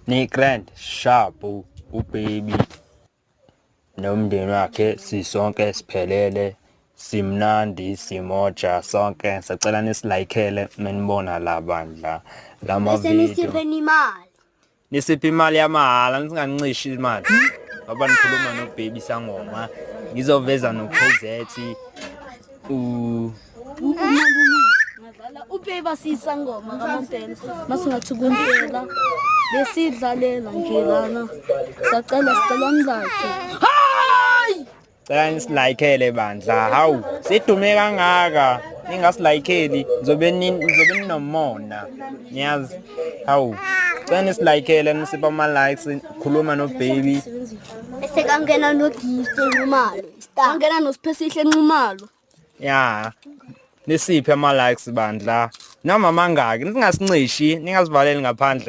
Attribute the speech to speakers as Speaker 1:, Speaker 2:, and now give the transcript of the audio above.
Speaker 1: Ni-Grand Sharp uBaby nomndeni wakhe sisonke siphelele simnandi simoja sonke sacela nisilikeele menibona la bandla lama video nisiphe imali yamahhala nisingancishi imali ngoba nikhuluma noBaby Sangoma ngizoveza noKZ
Speaker 2: uBaby Sangoma kaMontana masingathi kumpela besidlalela nje lana sacela nilike
Speaker 1: cela nisilikeele bandla hawu sidume kangaka ningasilikeeli nizobe ninomona niyazi hawu cela nisilikeele nisipha ama-likes khuluma noBaby
Speaker 2: bese kangena noGift Nxumalo kangena noSiphesihle Nxumalo
Speaker 1: ya nisiphe ama-likes bandla noma mangaki ningasincishi ningasivaleli ngaphandle.